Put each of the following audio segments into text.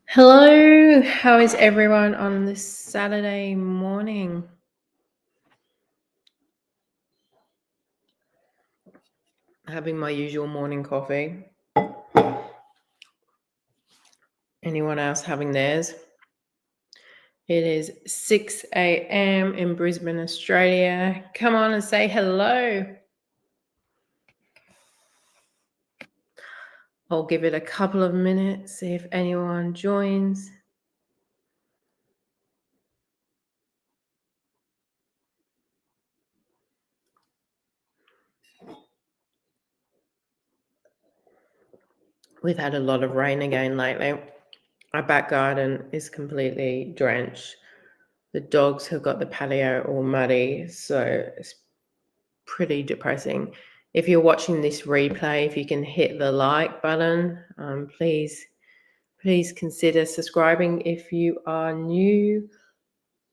Hello, how is everyone on this Saturday morning? Having my usual morning coffee. Anyone else having theirs? It is 6 a.m. in Brisbane, Australia. Come on and say hello. I'll give it a couple of minutes, see if anyone joins. We've had a lot of rain again lately. Our back garden is completely drenched. The dogs have got the patio all muddy, so it's pretty depressing. If you're watching this replay, if you can hit the like button, please consider subscribing if you are new.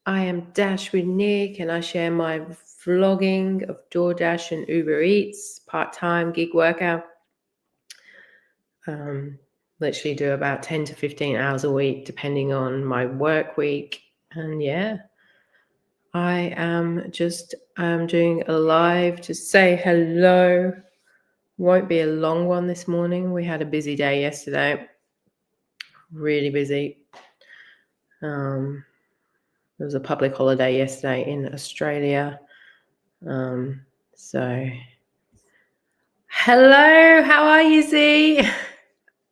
I am Dash with Nick, and I share my vlogging of DoorDash and Uber Eats, part-time gig worker. Literally do about 10 to 15 hours a week, depending on my work week. And yeah, I am just doing a live to say hello. Won't be a long one this morning. We had a busy day yesterday. Really busy. There was a public holiday yesterday in Australia. So, hello, how are you, Z?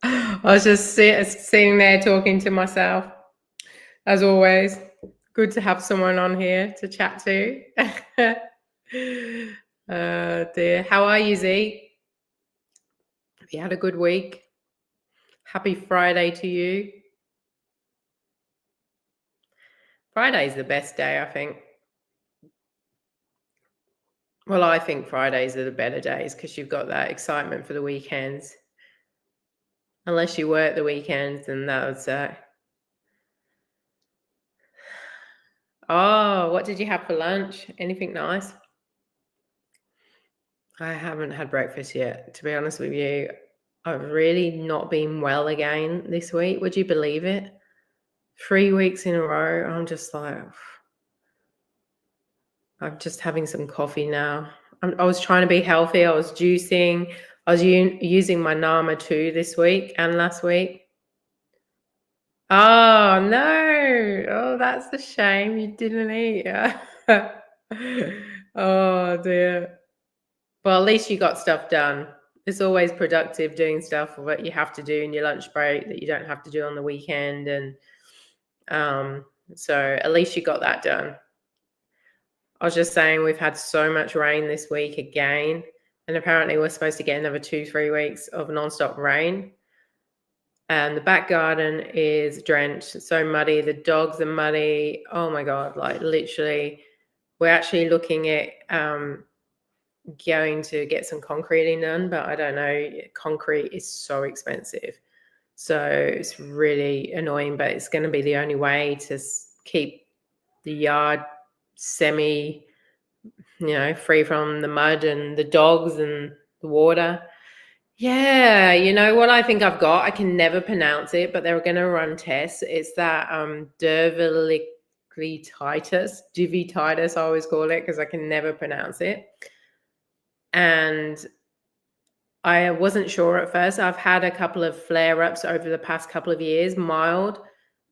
I was just sitting there talking to myself, as always. Good to have someone on here to chat to. Dear, how are you, Z? Have you had a good week? Happy Friday to you. Friday's the best day, I think. Well, I think Fridays are the better days because you've got that excitement for the weekends. Unless you work the weekends, and that would suck. Oh, what did you have for lunch? Anything nice? I haven't had breakfast yet, to be honest with you. I've really not been well again this week. Would you believe it? 3 weeks in a row. I'm just like, I'm just having some coffee now. I was trying to be healthy. I was juicing. I was using my Nama 2 this week and last week. Oh, no. Oh, that's a shame. You didn't eat. Oh, dear. Well, at least you got stuff done. It's always productive doing stuff what you have to do in your lunch break that you don't have to do on the weekend. And so at least you got that done. I was just saying we've had so much rain this week again. And apparently we're supposed to get another 2-3 weeks of nonstop rain. And the back garden is drenched, so muddy. The dogs are muddy. Oh my God, like literally, we're actually looking at going to get some concreting done, but I don't know. Concrete is so expensive. So it's really annoying, but it's going to be the only way to keep the yard free from the mud and the dogs and the water. Yeah, you know what I think I've got? I can never pronounce it, but they're going to run tests. It's that diverticulitis, I always call it because I can never pronounce it. And I wasn't sure at first. I've had a couple of flare-ups over the past couple of years, mild,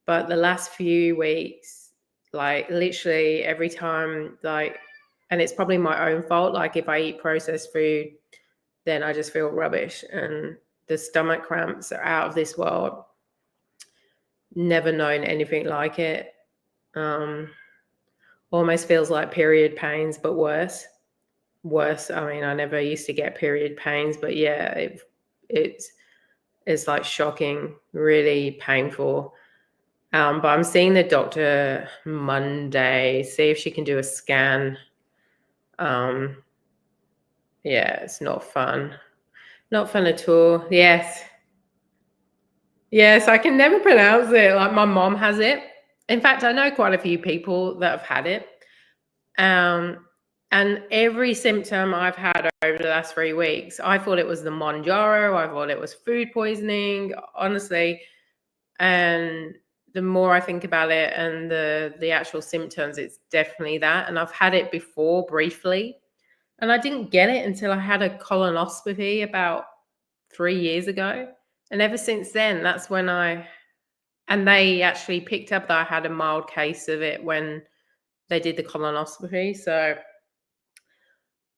but the last few weeks, like literally every time, and it's probably my own fault. Like if I eat processed food, then I just feel rubbish, and the stomach cramps are out of this world. Never known anything like it. Almost feels like period pains, but worse. I mean, I never used to get period pains, but yeah, it's like shocking, really painful. But I'm seeing the doctor Monday, see if she can do a scan. Yeah, it's not fun. Not fun at all. Yes, I can never pronounce it. Like my mom has it. In fact, I know quite a few people that have had it. And And every symptom I've had over the last 3 weeks, I thought it was the Mounjaro, I thought it was food poisoning, honestly. And the more I think about it and the actual symptoms, it's definitely that. And I've had it before briefly, and I didn't get it until I had a colonoscopy about 3 years ago. And ever since then, that's when and they actually picked up that I had a mild case of it when they did the colonoscopy. So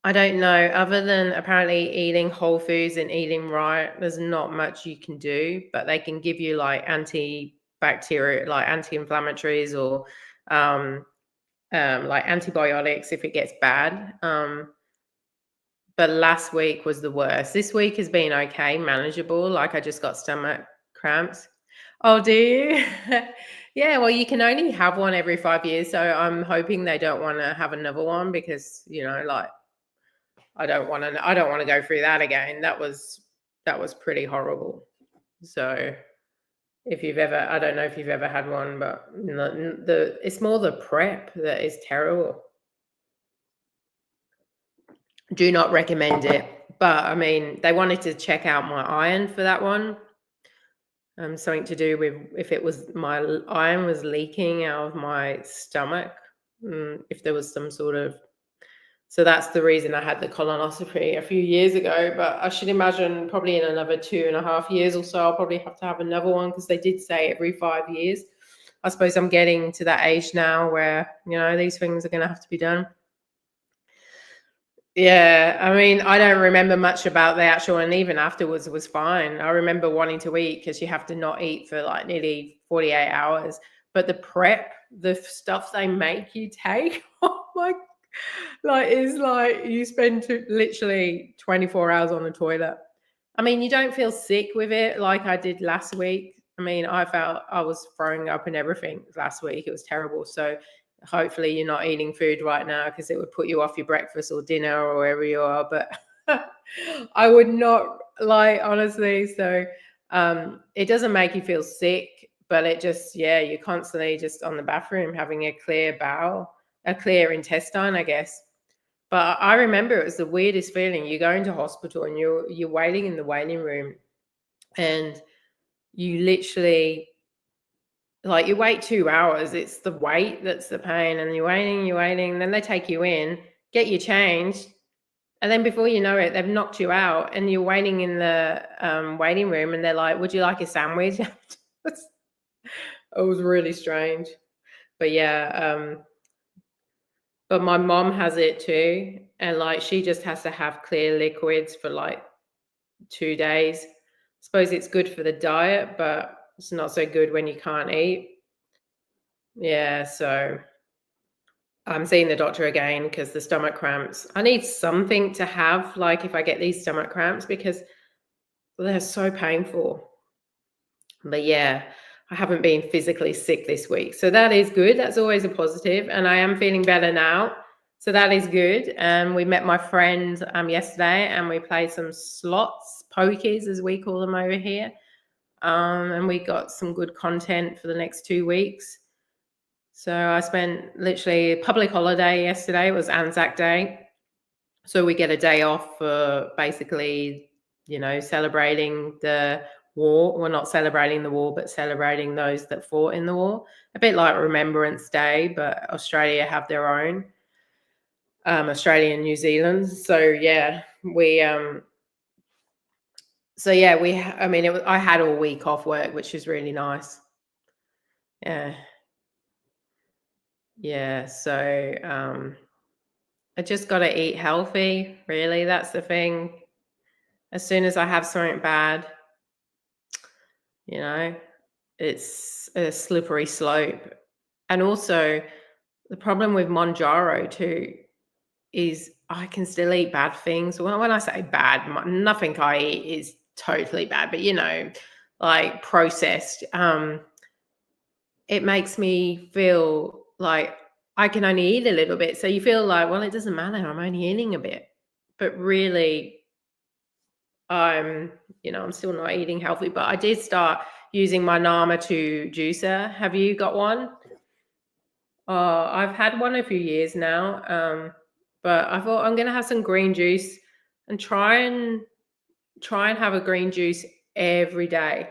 I don't know. Other than apparently eating whole foods and eating right, there's not much you can do, but they can give you like antibacterial, like anti-inflammatories or like antibiotics if it gets bad. But last week was the worst. This week has been okay, manageable. Like I just got stomach cramps. Oh, do you? Yeah, well, you can only have one every 5 years. So I'm hoping they don't want to have another one because, like I don't want to go through that again. That was pretty horrible. So if you've ever, I don't know if you've ever had one, but it's more the prep that is terrible. Do not recommend it. But I mean, they wanted to check out my iron for that one. Something to do with if it was my iron was leaking out of my stomach, if there was some sort of. So that's the reason I had the colonoscopy a few years ago. But I should imagine probably in another 2.5 years or so, I'll probably have to have another one because they did say every 5 years. I suppose I'm getting to that age now where, these things are going to have to be done. Yeah, I mean, I don't remember much about the actual, and even afterwards it was fine. I remember wanting to eat because you have to not eat for like nearly 48 hours. But the prep, the stuff they make you take, oh my, is like you spend literally 24 hours on the toilet. I mean, you don't feel sick with it like I did last week. I mean, I felt I was throwing up and everything last week. It was terrible. So hopefully you're not eating food right now because it would put you off your breakfast or dinner or wherever you are. But I would not honestly. So it doesn't make you feel sick, but it just, you're constantly just on the bathroom having a clear bowel, a clear intestine, I guess. But I remember it was the weirdest feeling. You go into hospital and you're waiting in the waiting room, and you literally you wait 2 hours. It's the wait that's the pain, and you're waiting, and then they take you in, get you changed, and then before you know it, they've knocked you out, and you're waiting in the waiting room, and they're like, "Would you like a sandwich?" It was really strange, but yeah. But my mom has it too, and she just has to have clear liquids for 2 days. Suppose it's good for the diet, but it's not so good when you can't eat. Yeah, so I'm seeing the doctor again because the stomach cramps. I need something to have, if I get these stomach cramps, because they're so painful. But yeah, I haven't been physically sick this week. So that is good. That's always a positive. And I am feeling better now. So that is good. And we met my friend yesterday and we played some slots, pokies as we call them over here. And we got some good content for the next 2 weeks. So I spent literally a public holiday yesterday. It was Anzac Day. So we get a day off for basically, celebrating the war. We're not celebrating the war, but celebrating those that fought in the war. A bit like Remembrance Day, but Australia have their own. Australia and New Zealand. So yeah, I had a week off work, which was really nice. Yeah. Yeah. So I just got to eat healthy. Really, that's the thing. As soon as I have something bad, it's a slippery slope. And also, the problem with Mounjaro too is I can still eat bad things. When I say bad, nothing I eat is totally bad, but processed. It makes me feel like I can only eat a little bit. So you feel like, well, it doesn't matter. I'm only eating a bit. But really, I'm still not eating healthy. But I did start using my Nama 2 juicer. Have you got one? I've had one a few years now. But I thought I'm gonna have some green juice and try and have a green juice every day.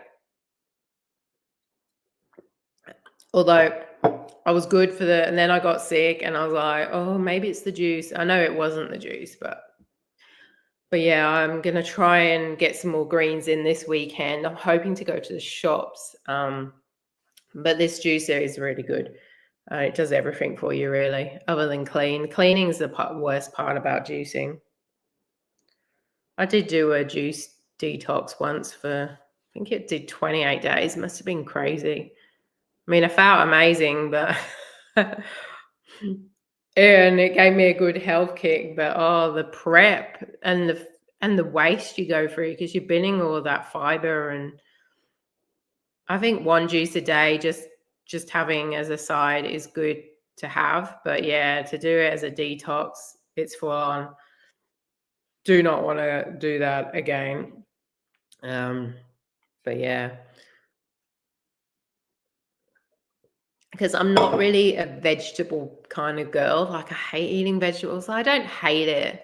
Although I was good for and then I got sick and I was like, oh, maybe it's the juice. I know it wasn't the juice, but yeah, I'm gonna try and get some more greens in this weekend. I'm hoping to go to the shops. But this juicer is really good. It does everything for you, really, other than clean. Cleaning is the worst part about juicing. I did do a juice detox once for, I think it did 28 days. Must have been crazy. I mean, I felt amazing, but and it gave me a good health kick. But the prep and the waste you go through because you're binning all that fiber, and I think one juice a day, just having as a side, is good to have. But yeah, to do it as a detox, it's full on. Do not want to do that again. But yeah, because I'm not really a vegetable kind of girl. Like, I hate eating vegetables. I don't hate it.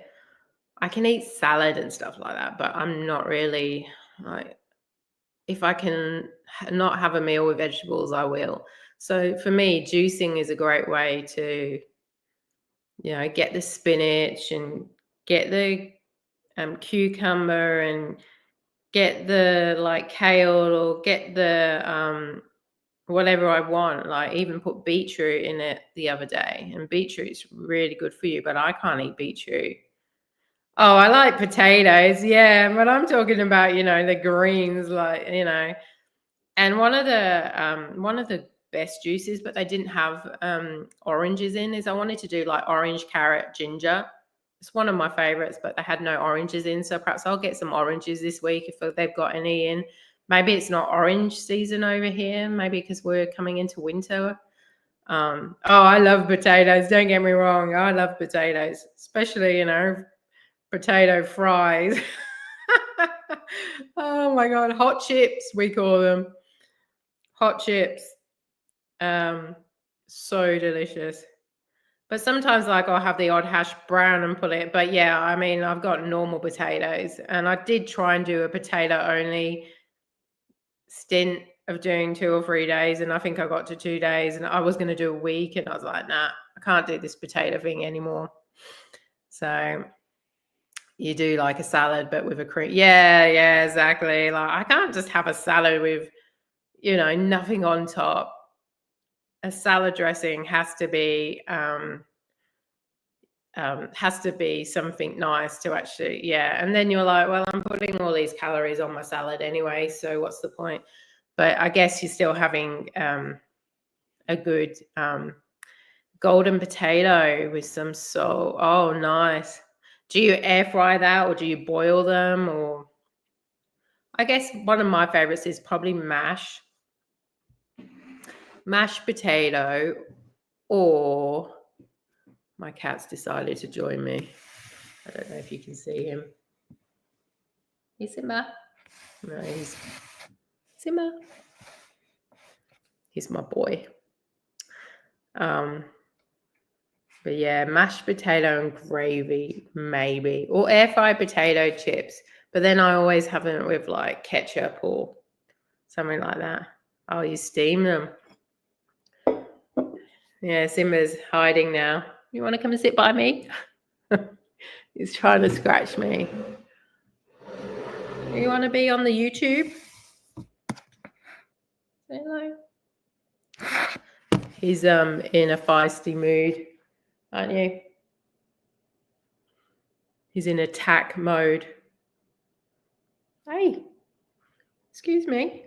I can eat salad and stuff like that, but I'm not really like, if I can not have a meal with vegetables, I will. So for me, juicing is a great way to, get the spinach and get the cucumber and get the like kale, or get the whatever I want. Like, even put beetroot in it the other day, and beetroot's really good for you, but I can't eat beetroot. Oh, I like potatoes, yeah, but I'm talking about, the greens, like, and one of the best juices, but they didn't have oranges in, is I wanted to do like orange, carrot, ginger. It's one of my favorites, but they had no oranges in, so perhaps I'll get some oranges this week if they've got any in. Maybe it's not orange season over here, maybe because we're coming into winter. I love potatoes, don't get me wrong. I love potatoes, especially, potato fries. Oh my God, hot chips, we call them. Hot chips. So delicious. But sometimes, like, I'll have the odd hash brown and put it. But yeah, I mean, I've got normal potatoes, and I did try and do a potato only stint of doing 2 or 3 days, and I think I got to 2 days, and I was going to do a week, and I was like, nah, I can't do this potato thing anymore. So you do like a salad, but with a cream. Yeah, exactly. Like, I can't just have a salad with, nothing on top. A salad dressing has to be something nice to actually, yeah. And then you're like, well, I'm putting all these calories on my salad anyway, so what's the point? But I guess you're still having a good golden potato with some salt. Oh, nice. Do you air fry that, or do you boil them? Or I guess one of my favorites is probably mashed potato, or my cat's decided to join me. I don't know if you can see him. Hey, Simba. No, he's Simba. He's my boy. But yeah, mashed potato and gravy, maybe, or air fried potato chips. But then I always have it with like ketchup or something like that. Oh, you steam them. Yeah, Simba's hiding now. You want to come and sit by me? He's trying to scratch me. You want to be on the YouTube? Say hello. He's in a feisty mood, aren't you? He's in attack mode. Hey, excuse me.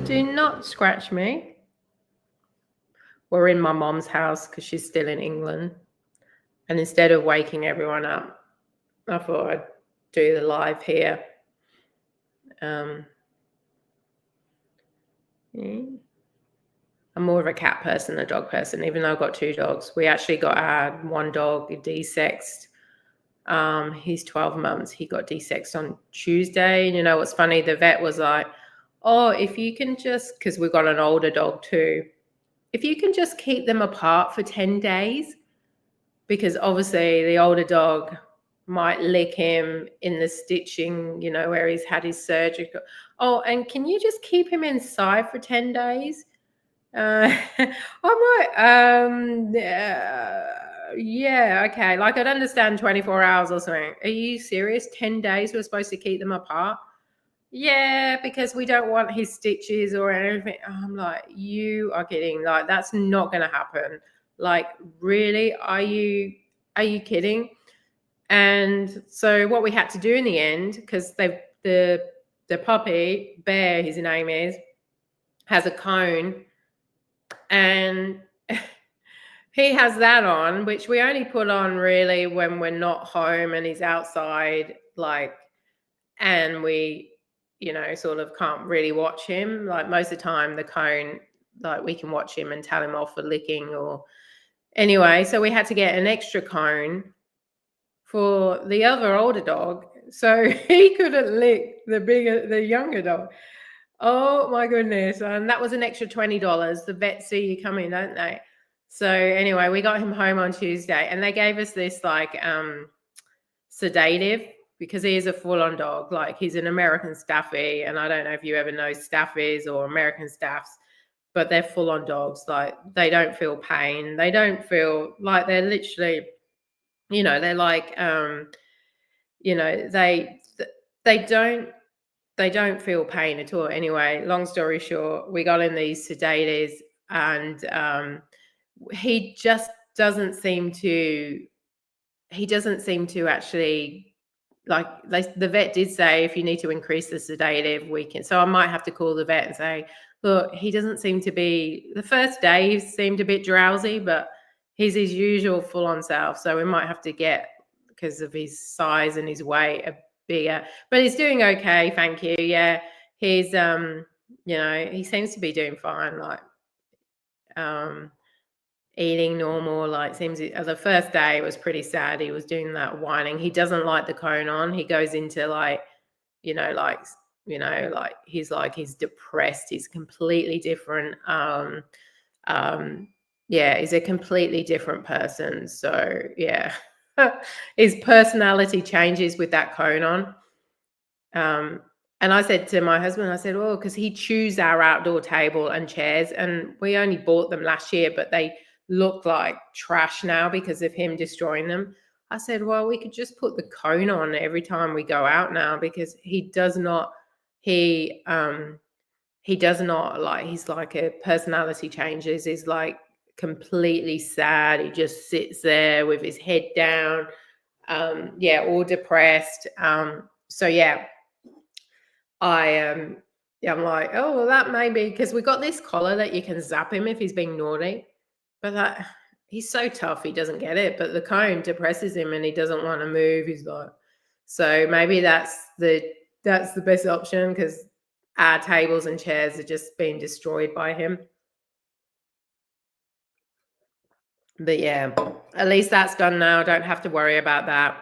Do not scratch me. We're in my mom's house because she's still in England. And instead of waking everyone up, I thought I'd do the live here. Yeah. I'm more of a cat person than a dog person, even though I've got 2 dogs. We actually got our one dog de-sexed. He's 12 months. He got de-sexed on Tuesday. And you know what's funny? The vet was like, oh, if you can just, because we've got an older dog too, if you can just keep them apart for 10 days, because obviously the older dog might lick him in the stitching, where he's had his surgical. Oh, and can you just keep him inside for 10 days? I might, yeah, okay. Like, I'd understand 24 hours or something. Are you serious? 10 days we're supposed to keep them apart? Yeah, because we don't want his stitches or anything. I'm like, you are kidding. Like, that's not going to happen. Like, really? Are you kidding? And so what we had to do in the end, because the puppy, Bear, his name is, has a cone, and he has that on, which we only put on really when we're not home and he's outside, like, and we, sort of can't really watch him. Like, most of the time, the cone, like, we can watch him and tell him off for licking or anyway. So we had to get an extra cone for the other older dog, so he couldn't lick the younger dog. Oh my goodness. And that was an extra $20. The vets see you coming, don't they? So anyway, we got him home on Tuesday, and they gave us this like sedative, because he is a full-on dog. Like, he's an American Staffy, and I don't know if you ever know Staffies or American Staffs, but they're full-on dogs. Like, they don't feel pain. They don't feel like, they're literally, they're like they don't feel pain at all. Anyway, long story short, we got in these sedatives, and he just doesn't seem to actually, like, the vet did say, if you need to increase the sedative, we can. So I might have to call the vet and say, look, he doesn't seem to be, the first day he seemed a bit drowsy, but he's his usual full-on self. So we might have to get, because of his size and his weight, a bigger, but he's doing okay, thank you. Yeah, he's he seems to be doing fine, like eating normal. Like, seems the first day was pretty sad. He was doing that whining. He doesn't like the cone on. He goes into like, he's depressed. He's completely different. Yeah, he's a completely different person. So yeah, his personality changes with that cone on. And I said to my husband, I said, oh, because he chews our outdoor table and chairs, and we only bought them last year, but they look like trash now because of him destroying them. I said, well, we could just put the cone on every time we go out now, because he does not, like, he's like a personality changes. He's like completely sad. He just sits there with his head down, all depressed. So yeah, I'm like, oh, well, that may be because we got this collar that you can zap him if he's being naughty, but he's so tough, he doesn't get it. But the cone depresses him, and he doesn't want to move. He's like, so maybe that's the best option, because our tables and chairs are just being destroyed by him. But yeah, at least that's done now. Don't have to worry about that.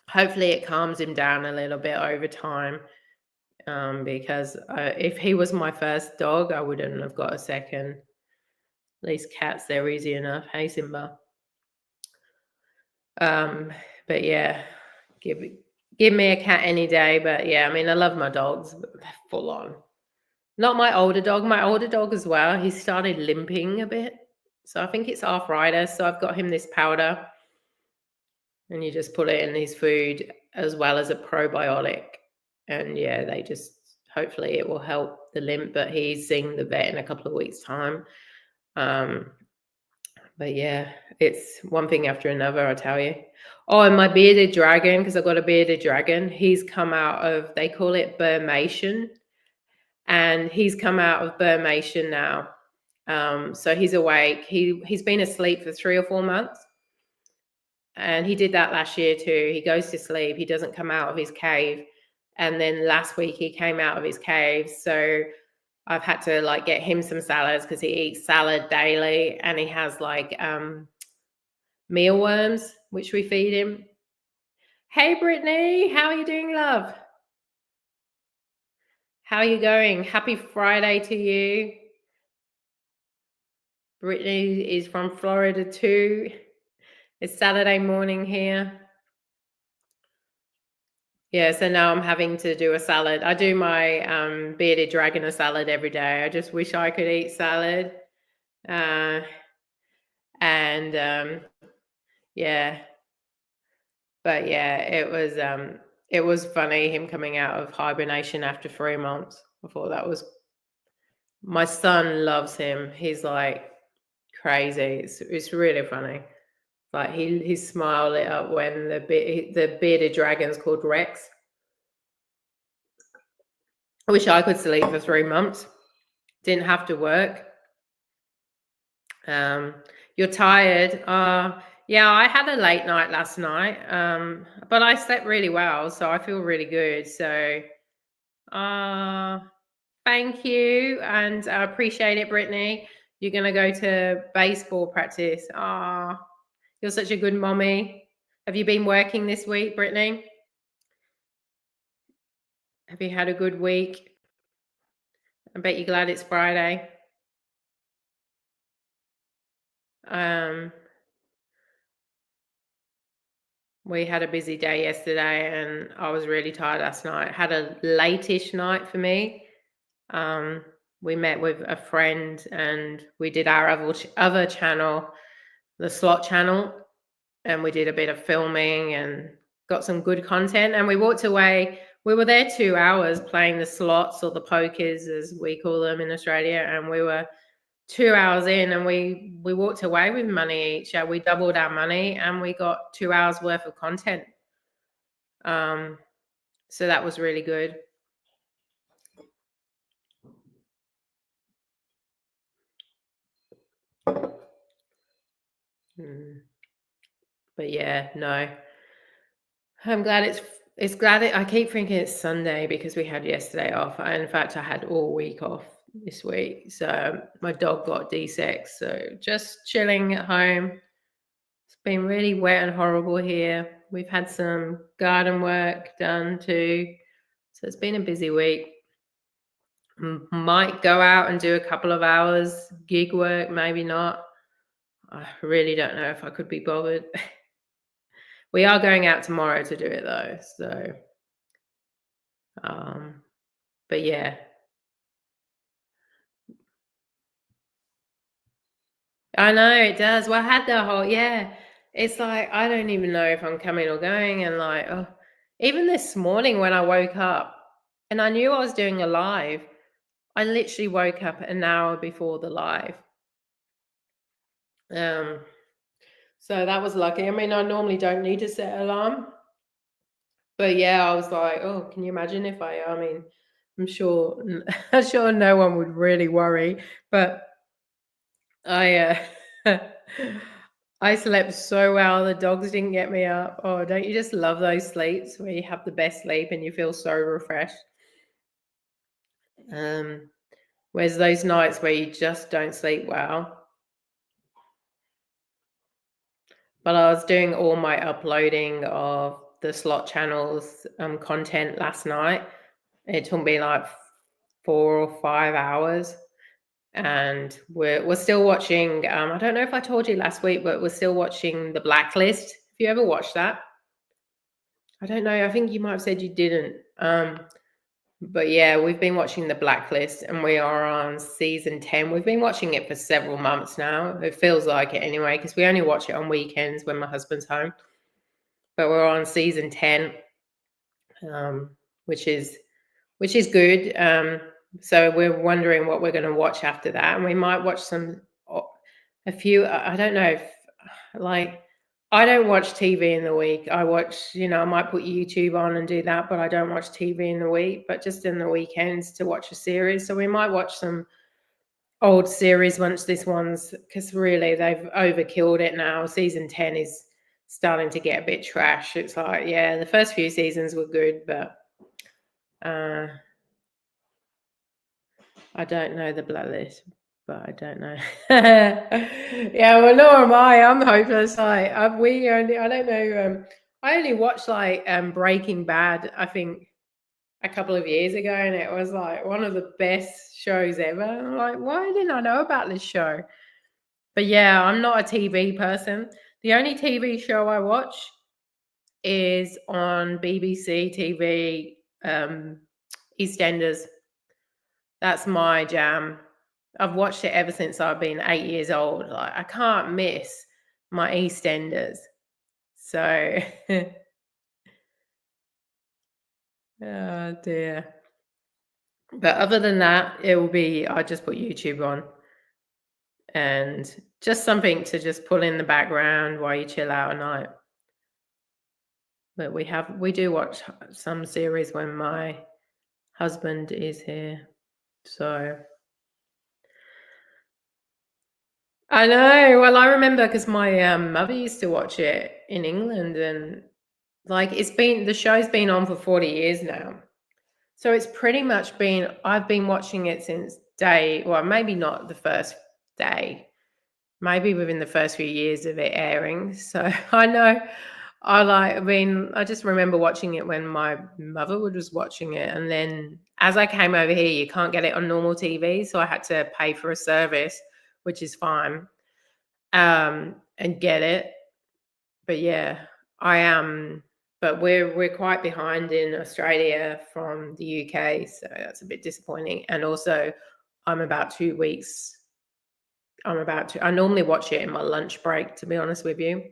Hopefully it calms him down a little bit over time. Because if he was my first dog, I wouldn't have got a second. At least cats, they're easy enough. Hey, Simba. But yeah, give me a cat any day. But yeah, I mean, I love my dogs, but they're full on. Not my older dog. My older dog as well, he started limping a bit. So I think it's arthritis. So I've got him this powder, and you just put it in his food as well as a probiotic. And yeah, they just, hopefully it will help the limp, but he's seeing the vet in a couple of weeks' time. But yeah, it's one thing after another, I tell you. Oh, and my bearded dragon, because I've got a bearded dragon, he's come out of, they call it Burmation, and he's come out of Burmation now. So he's awake. He's been asleep for 3 or 4 months. And he did that last year too. He goes to sleep. He doesn't come out of his cave. And then last week he came out of his cave. So I've had to like get him some salads, because he eats salad daily, and he has like mealworms, which we feed him. Hey, Brittany, how are you doing, love? How are you going? Happy Friday to you. Brittany is from Florida too. It's Saturday morning here. Yeah, so now I'm having to do a salad. I do my bearded dragon a salad every day. I just wish I could eat salad. Uh, and yeah, but yeah, it was funny him coming out of hibernation after 3 months. I thought that was my son loves him. He's like crazy. It's really funny. Like his smile lit up when the bearded dragon's called Rex. I wish I could sleep for 3 months. Didn't have to work. You're tired. Yeah, I had a late night last night. But I slept really well, so I feel really good. So thank you, and I appreciate it, Brittany. You're gonna go to baseball practice. You're such a good mommy. Have you been working this week, Brittany? Have you had a good week? I bet you're glad it's Friday. We had a busy day yesterday and I was really tired last night. Had a late-ish night for me. We met with a friend and we did our other channel, the slot channel, and we did a bit of filming and got some good content. And we walked away. We were there 2 hours playing the slots or the pokers, as we call them in Australia, and we were 2 hours in and we walked away with money each. We doubled our money and we got 2 hours worth of content. So that was really good. But yeah, no. I'm glad it's glad I keep thinking it's Sunday because we had yesterday off. In fact, I had all week off this week. So my dog got D6. So just chilling at home. It's been really wet and horrible here. We've had some garden work done too. So it's been a busy week. Might go out and do a couple of hours gig work, maybe not. I really don't know if I could be bothered. We are going out tomorrow to do it though. So, but yeah. I know it does. Well, I had the whole, yeah. It's like, I don't even know if I'm coming or going. And like, oh, even this morning when I woke up and I knew I was doing a live, I literally woke up an hour before the live. So that was lucky. I mean, I normally don't need to set an alarm. But yeah, I was like, oh, can you imagine if I mean, I'm sure no one would really worry, but I I slept so well. The dogs didn't get me up. Oh, don't you just love those sleeps where you have the best sleep and you feel so refreshed? Whereas those nights where you just don't sleep well. But I was doing all my uploading of the slot channels content last night. It took me like 4 or 5 hours. And we're still watching. I don't know if I told you last week, but we're still watching The Blacklist. Have you ever watched that? I don't know. I think you might have said you didn't. But yeah, we've been watching The Blacklist, and we are on season 10. We've been watching it for several months now. It feels like it anyway, because we only watch it on weekends when my husband's home. But we're on season 10, which is good. So we're wondering what we're going to watch after that, and we might watch a few. I don't know if I don't watch TV in the week. I watch, I might put YouTube on and do that, but I don't watch TV in the week. But just in the weekends to watch a series. So we might watch some old series once this one's, because really they've overkilled it now. Season 10 is starting to get a bit trash. It's like, yeah, the first few seasons were good, but I don't know the Blacklist, but I don't know. Yeah, well, nor am I. I'm hopeless. I don't know. I only watched Breaking Bad, I think, a couple of years ago, and it was like one of the best shows ever. I'm like, why didn't I know about this show? But yeah, I'm not a TV person. The only TV show I watch is on BBC TV, EastEnders. That's my jam. I've watched it ever since I've been 8 years old. Like, I can't miss my EastEnders. So, oh dear. But other than that, I just put YouTube on and just something to just pull in the background while you chill out at night. But we do watch some series when my husband is here. So I know. Well, I remember because my mother used to watch it in England, and like the show's been on for 40 years now. So it's pretty much I've been watching it since well, maybe not the first day, maybe within the first few years of it airing. So I know I just remember watching it when my mother was watching it. And then as I came over here, you can't get it on normal TV. So I had to pay for a service, which is fine, and get it. But yeah, I am. But we're quite behind in Australia from the UK, so that's a bit disappointing. And also, I'm about 2 weeks. I normally watch it in my lunch break, to be honest with you.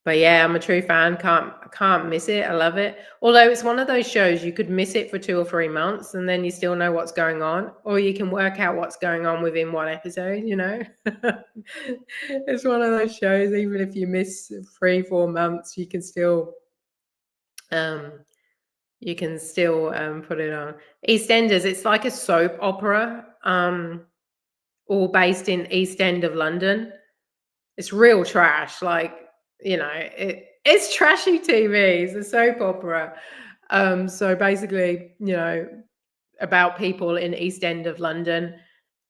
But yeah, I'm a true fan. Can't miss it. I love it. Although it's one of those shows you could miss it for 2 or 3 months and then you still know what's going on, or you can work out what's going on within one episode, you know. It's one of those shows, even if you miss 3, 4 months, you can still put it on. EastEnders, it's like a soap opera, all based in East End of London. It's real trash, like, you know, it's trashy TV. It's a soap opera. So basically, you know, about people in East End of London,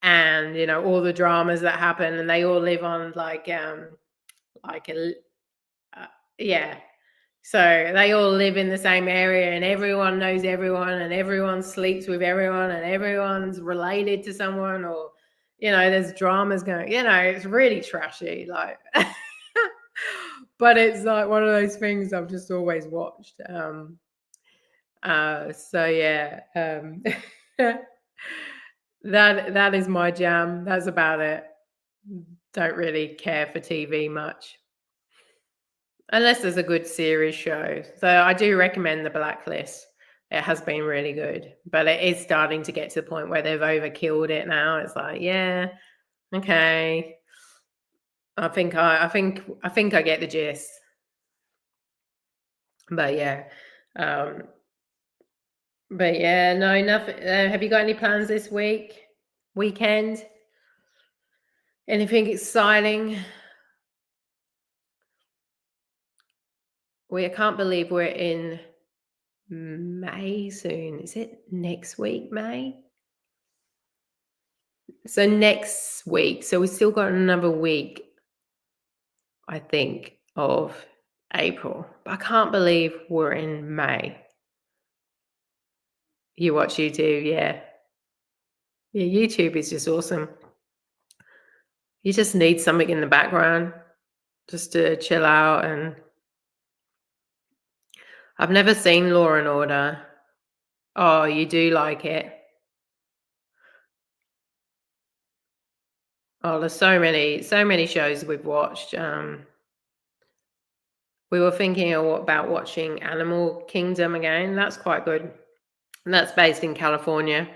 and you know all the dramas that happen, and they all live on like yeah. So they all live in the same area, and everyone knows everyone, and everyone sleeps with everyone, and everyone's related to someone, or you know, there's dramas going. You know, it's really trashy, like. But it's like one of those things I've just always watched. So yeah, that is my jam. That's about it. Don't really care for TV much. Unless there's a good series show. So I do recommend The Blacklist. It has been really good, but it is starting to get to the point where they've overkilled it now. It's like, yeah, okay. I think I get the gist. But yeah. But yeah, no, nothing. Have you got any plans this weekend? Anything exciting? I can't believe we're in May soon. Is it next week, May? So next week. So we've still got another week, I think, of April. But I can't believe we're in May. You watch YouTube, yeah. Yeah, YouTube is just awesome. You just need something in the background just to chill out. And I've never seen Law and Order. Oh, you do like it? Oh, there's so many shows we've watched. We were thinking about watching Animal Kingdom again. That's quite good. And that's based in California.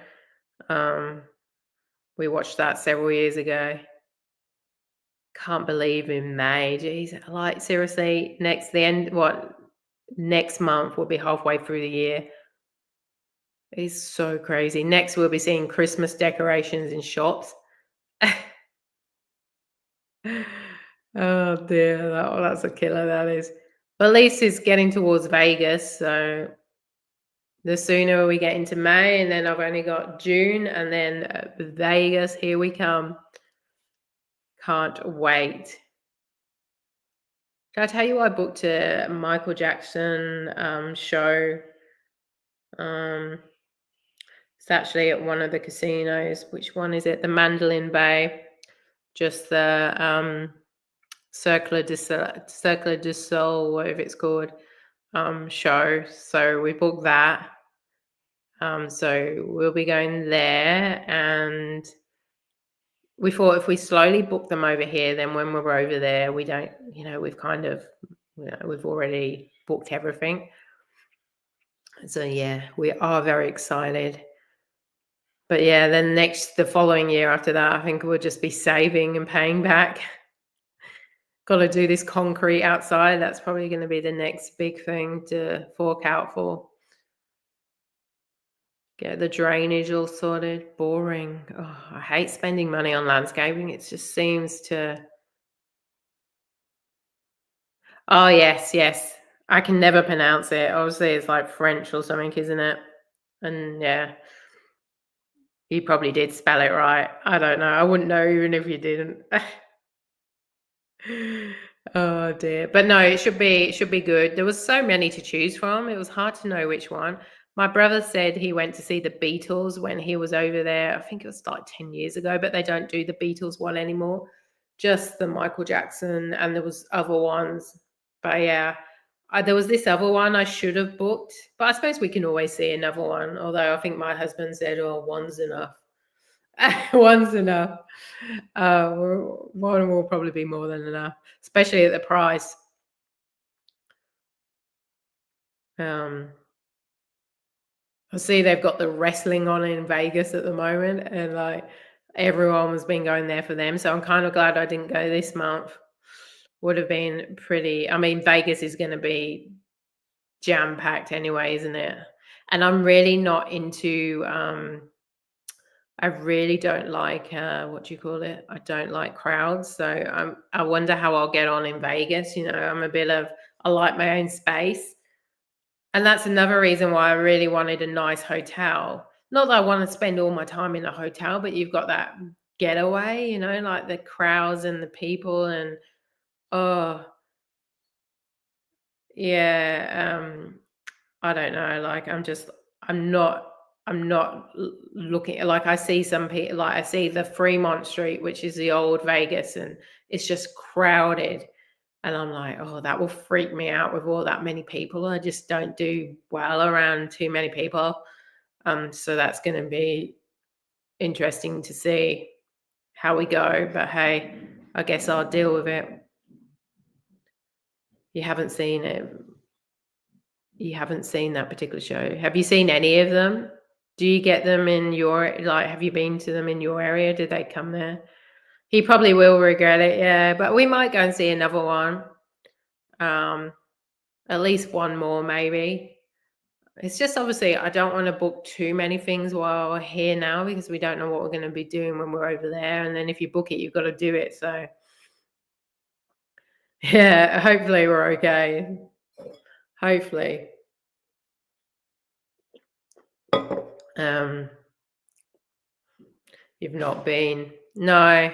We watched that several years ago. Can't believe in May. Jeez, like seriously, next month we'll be halfway through the year. It's so crazy. Next we'll be seeing Christmas decorations in shops. Oh dear, that's a killer, that is. But at least it's getting towards Vegas, so the sooner we get into May, and then I've only got June, and then Vegas, here we come. Can't wait. Did I tell you I booked a Michael Jackson show? It's actually at one of the casinos. Which one is it? The Mandalay Bay. Just the Circle du Sol, whatever it's called, show. So we booked that. So we'll be going there, and we thought if we slowly book them over here, then when we're over there, we don't, we've kind of, we've already booked everything. So yeah, we are very excited. But yeah, then the following year after that, I think we'll just be saving and paying back. Got to do this concrete outside. That's probably going to be the next big thing to fork out for. Get the drainage all sorted. Boring. Oh, I hate spending money on landscaping. It just seems to. Oh, yes. I can never pronounce it. Obviously, it's like French or something, isn't it? And yeah, you probably did spell it right. I don't know. I wouldn't know even if you didn't. Oh dear. But no, it should be good. There was so many to choose from. It was hard to know which one. My brother said he went to see the Beatles when he was over there. I think it was like 10 years ago, but they don't do the Beatles one anymore. Just the Michael Jackson, and there was other ones. But yeah, there was this other one I should have booked, but I suppose we can always see another one. Although I think my husband said, "Oh, one's enough." One's enough. One will probably be more than enough, especially at the price. Um, I see they've got the wrestling on in Vegas at the moment, and like everyone has been going there for them. So I'm kind of glad I didn't go this month. Would have been pretty. I mean, Vegas is going to be jam packed anyway, isn't it? And I'm really not into. I really don't like what do you call it? I don't like crowds. So I wonder how I'll get on in Vegas. I'm a bit of I like my own space. And that's another reason why I really wanted a nice hotel. Not that I want to spend all my time in a hotel, but you've got that getaway, like the crowds and the people and oh yeah, I don't know, like I'm not looking like I see some people like I see the Fremont Street, which is the old Vegas, and it's just crowded. And I'm like, oh, that will freak me out with all that many people. I just don't do well around too many people. So that's going to be interesting to see how we go. But hey, I guess I'll deal with it. You haven't seen it. You haven't seen that particular show. Have you seen any of them? Do you get them in your like? Have you been to them in your area? Did they come there? He probably will regret it, yeah. But we might go and see another one. Um, at least one more, maybe. It's just obviously I don't want to book too many things while we're here now because we don't know what we're going to be doing when we're over there. And then if you book it, you've got to do it. So yeah, hopefully we're okay. Hopefully. Um, you've not been. No.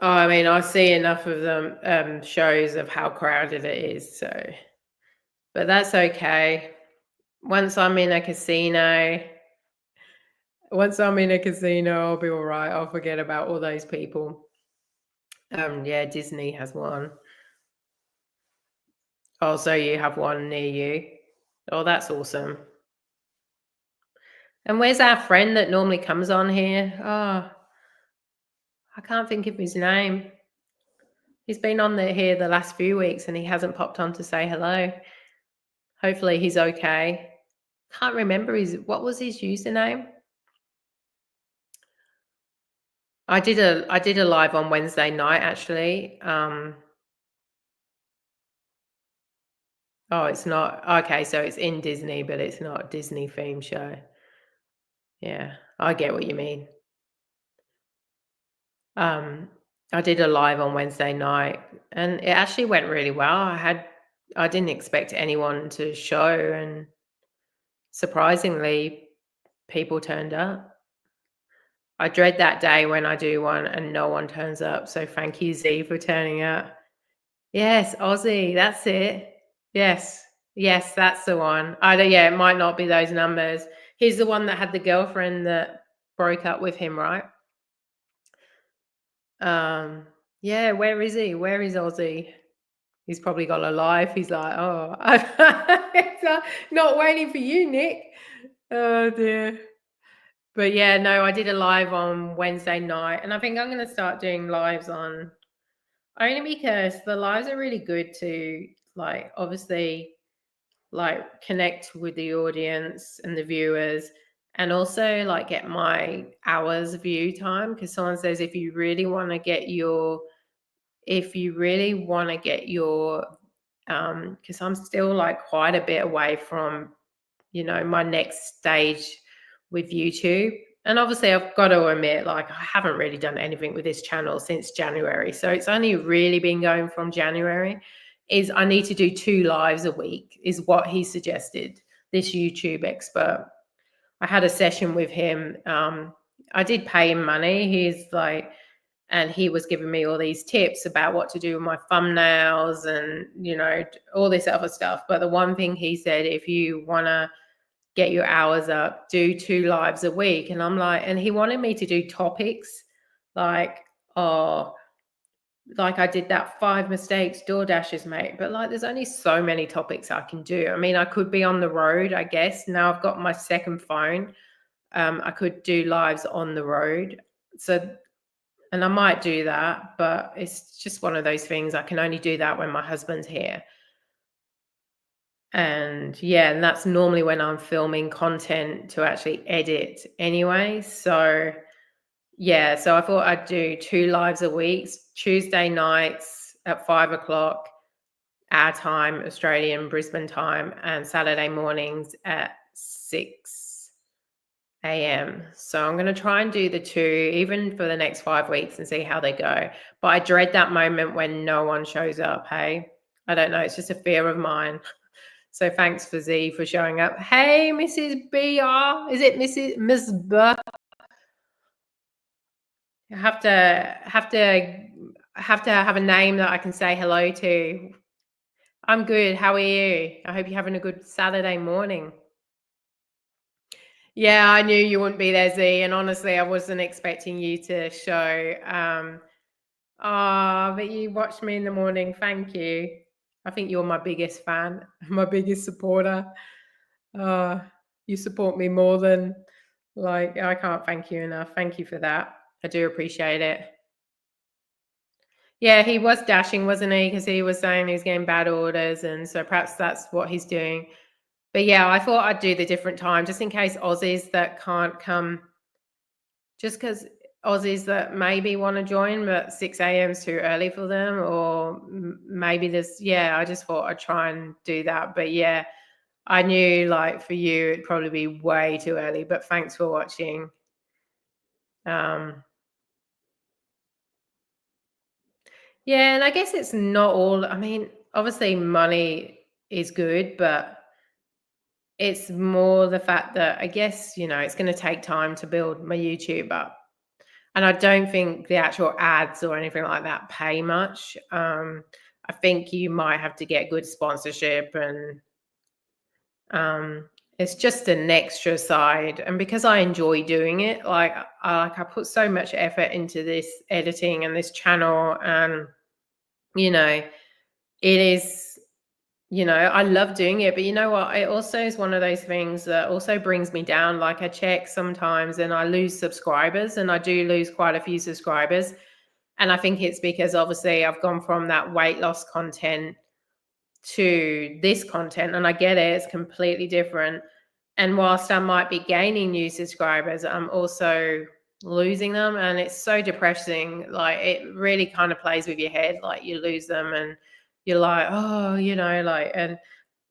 Oh, I mean, I see enough of them shows of how crowded it is. So, but that's okay. Once I'm in a casino, I'll be all right. I'll forget about all those people. Yeah, Disney has one. Oh, so you have one near you. Oh, that's awesome. And where's our friend that normally comes on here? Oh, I can't think of his name. He's been on here the last few weeks and he hasn't popped on to say hello. Hopefully he's okay. Can't remember what was his username? I did a live on Wednesday night actually. Oh, it's not okay, so it's in Disney, but it's not a Disney theme show. Yeah, I get what you mean. Um, I did a live on Wednesday night and it actually went really well. I didn't expect anyone to show and surprisingly people turned up. I dread that day when I do one and no one turns up. So thank you, Z, for turning up. Yes, Aussie, that's it. Yes. Yes, that's the one. Yeah, it might not be those numbers. He's the one that had the girlfriend that broke up with him, right? Yeah, where is he? Where is Ozzy? He's probably got a life. He's like, "Oh, it's, not waiting for you, Nick." Oh, dear. But, yeah, no, I did a live on Wednesday night, and I think I'm gonna start doing lives on only because the lives are really good to, like, obviously, like, connect with the audience and the viewers, and also, like, get my hours view time. Because someone says if you really wanna get your, because I'm still, like, quite a bit away from, my next stage with YouTube. And obviously, I've got to admit, like, I haven't really done anything with this channel since January. So it's only really been going from January. Is I need to do 2 lives a week, is what he suggested, this YouTube expert. I had a session with him. I did pay him money. And he was giving me all these tips about what to do with my thumbnails and, all this other stuff. But the one thing he said, if you want to get your hours up, do 2 lives a week. And I'm like, and he wanted me to do topics like, oh, like I did that 5 mistakes DoorDashers make, but like there's only so many topics I can do. I mean, I could be on the road, I guess. Now I've got my second phone. I could do lives on the road. So, and I might do that, but it's just one of those things. I can only do that when my husband's here. And yeah, and that's normally when I'm filming content to actually edit anyway. So yeah, so I thought I'd do 2 lives a week, Tuesday nights at 5 o'clock our time, Australian Brisbane time, and Saturday mornings at 6 a.m. So I'm going to try and do the 2, even for the next 5 weeks, and see how they go. But I dread that moment when no one shows up. Hey, I don't know. It's just a fear of mine. So thanks for Z for showing up. Hey, Mrs. BR. Is it Miss B? I have a name that I can say hello to. I'm good. How are you? I hope you're having a good Saturday morning. Yeah, I knew you wouldn't be there, Z, and honestly, I wasn't expecting you to show. But you watched me in the morning. Thank you. I think you're my biggest fan, my biggest supporter. Uh, you support me more than, like, I can't thank you enough. Thank you for that. I do appreciate it. Yeah, he was dashing, wasn't he? Because he was saying he's getting bad orders, and so perhaps that's what he's doing. But yeah, I thought I'd do the different time just in case Aussies that can't come, just because Aussies that maybe want to join, but 6 a.m. is too early for them, or maybe I just thought I'd try and do that. But yeah, I knew, like, for you, it'd probably be way too early, but thanks for watching. Yeah, and I guess it's not all, I mean, obviously money is good, but it's more the fact that I guess, it's going to take time to build my YouTube up. And I don't think the actual ads or anything like that pay much. I think you might have to get good sponsorship, and it's just an extra side. And because I enjoy doing it, I put so much effort into this editing and this channel, and it is, I love doing it. But you know what? It also is one of those things that also brings me down. Like, I check sometimes and I lose subscribers, and I do lose quite a few subscribers. And I think it's because obviously I've gone from that weight loss content to this content, and I get it, it's completely different. And whilst I might be gaining new subscribers, I'm also losing them, and it's so depressing. Like, it really kind of plays with your head, like you lose them and you're like, oh, and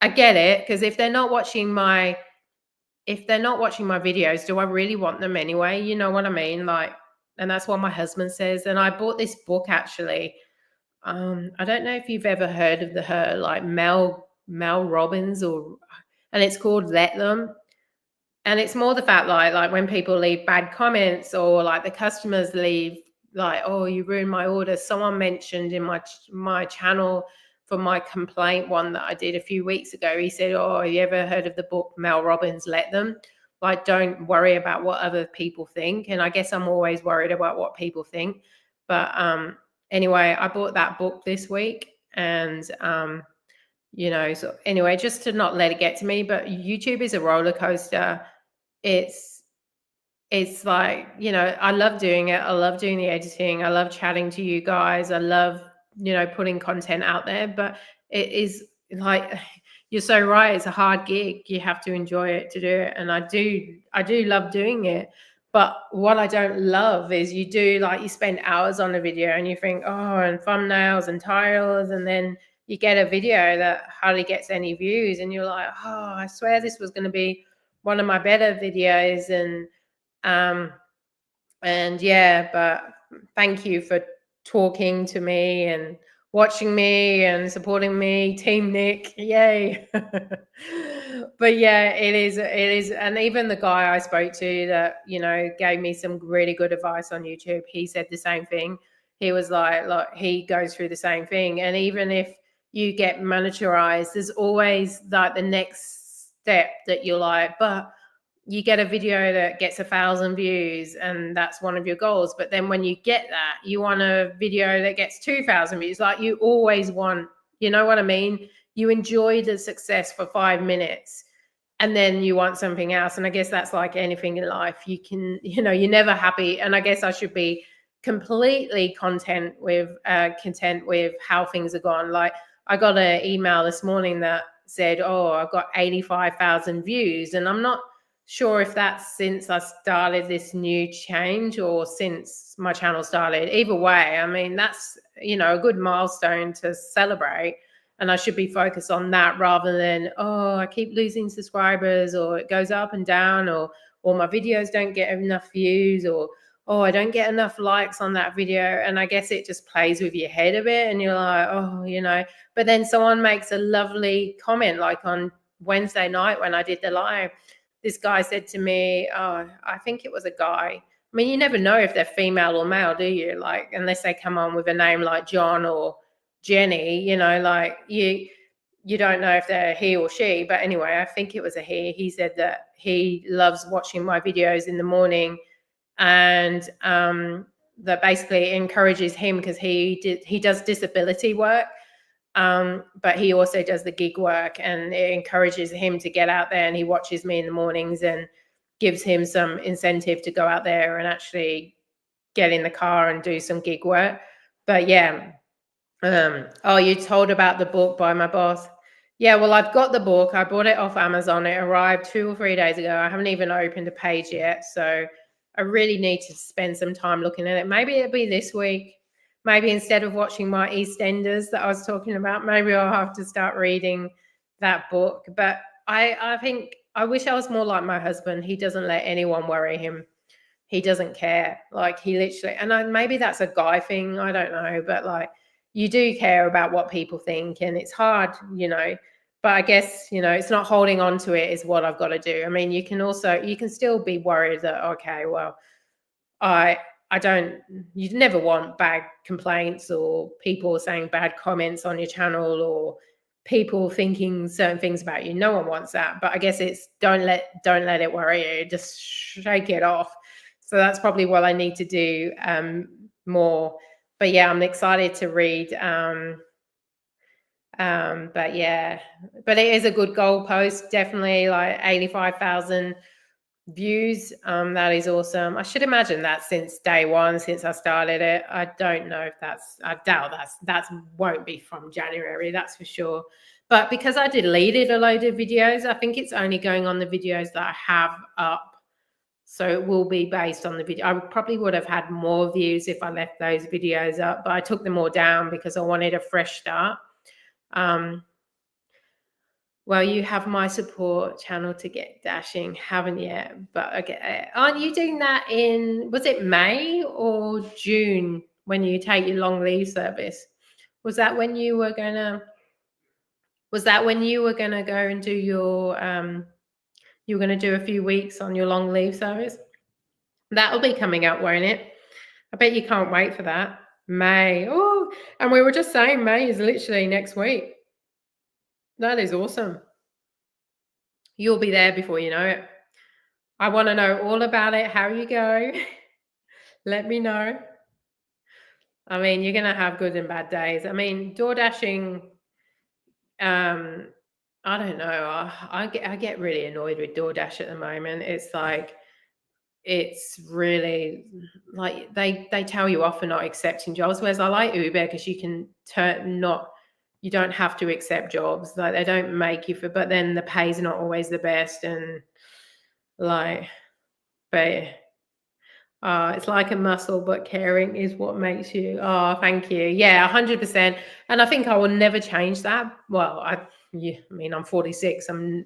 I get it, because if they're not watching my videos, do I really want them anyway? You know what I mean? Like, and that's what my husband says. And I bought this book actually. I don't know if you've ever heard of her, like Mel Robbins, and it's called Let Them. And it's more the fact, like when people leave bad comments, or like the customers leave, like, oh, you ruined my order. Someone mentioned in my channel for my complaint one that I did a few weeks ago, he said, oh, you ever heard of the book Mel Robbins, Let Them? Like, don't worry about what other people think. And I guess I'm always worried about what people think. But anyway, I bought that book this week, and so anyway, just to not let it get to me, but YouTube is a roller coaster. It's it's like, I love doing it. I love doing the editing. I love chatting to you guys. I love, putting content out there, but it is like you're so right. It's a hard gig. You have to enjoy it to do it. And I do love doing it. But what I don't love is you spend hours on a video and you think, oh, and thumbnails and titles, and then you get a video that hardly gets any views, and you're like, oh, I swear this was going to be one of my better videos. Um, and yeah, but thank you for talking to me and watching me and supporting me, Team Nick. Yay. But yeah, it is. And even the guy I spoke to that, gave me some really good advice on YouTube, he said the same thing. He was like, look, he goes through the same thing. And even if you get monetized, there's always like the next step that you're like, but you get a video that gets 1,000 views and that's one of your goals. But then when you get that, you want a video that gets 2,000 views. Like you always want, you know what I mean? You enjoy the success for 5 minutes and then you want something else. And I guess that's like anything in life. You can, you're never happy. And I guess I should be completely content with how things are gone. Like I got an email this morning that said, oh, I've got 85,000 views. And I'm not sure if that's since I started this new change or since my channel started. Either way, I mean, that's, a good milestone to celebrate. And I should be focused on that rather than, oh, I keep losing subscribers, or it goes up and down, or my videos don't get enough views, or, oh, I don't get enough likes on that video. And I guess it just plays with your head a bit and you're like, oh, but then someone makes a lovely comment, like on Wednesday night when I did the live. This guy said to me, oh, I think it was a guy. I mean, you never know if they're female or male, do you? Like, unless they come on with a name like John or Jenny, like you don't know if they're he or she. But anyway, I think it was a he. He said that he loves watching my videos in the morning, and that basically encourages him because he does disability work. But he also does the gig work, and it encourages him to get out there, and he watches me in the mornings and gives him some incentive to go out there and actually get in the car and do some gig work. But yeah. Oh, you told about the book by my boss. Yeah, well, I've got the book. I bought it off Amazon. It arrived 2 or 3 days ago. I haven't even opened a page yet. So I really need to spend some time looking at it. Maybe it'll be this week. Maybe instead of watching my EastEnders that I was talking about, maybe I'll have to start reading that book. But I think I wish I was more like my husband. He doesn't let anyone worry him. He doesn't care. Like he literally, and maybe that's a guy thing. I don't know. But like, you do care about what people think, and it's hard, but I guess, it's not holding on to it is what I've got to do. I mean, you can still be worried that, okay, well, I don't, you never want bad complaints or people saying bad comments on your channel or people thinking certain things about you. No one wants that. But I guess it's don't let it worry you. Just shake it off. So that's probably what I need to do more. But yeah, I'm excited to read. But yeah, but it is a good goal post. Definitely like 85,000 views. That is awesome. I should imagine that since day one, since I started it. I don't know if I doubt that won't be from January, that's for sure. But because I deleted a load of videos, I think it's only going on the videos that I have up. So it will be based on the video. I probably would have had more views if I left those videos up, but I took them all down because I wanted a fresh start. Well, you have my support channel to get dashing, haven't you? But okay, aren't you doing that was it May or June when you take your long leave service? Was that when you were gonna go and do your you were gonna do a few weeks on your long leave service? That'll be coming up, won't it? I bet you can't wait for that. May. Oh, and we were just saying May is literally next week. That is awesome. You'll be there before you know it. I want to know all about it, how you go. Let me know. I mean, you're gonna have good and bad days. I mean, door dashing, um, I don't know. I get really annoyed with DoorDash at the moment. It's like it's really like they tell you off for not accepting jobs, whereas I like Uber because you can turn not you don't have to accept jobs. Like they don't make you for, but then the pay's not always the best, and like, but it's like a muscle, but caring is what makes you. Oh, thank you. Yeah, 100%. And I think I will never change that. Well, I mean, I'm 46. I'm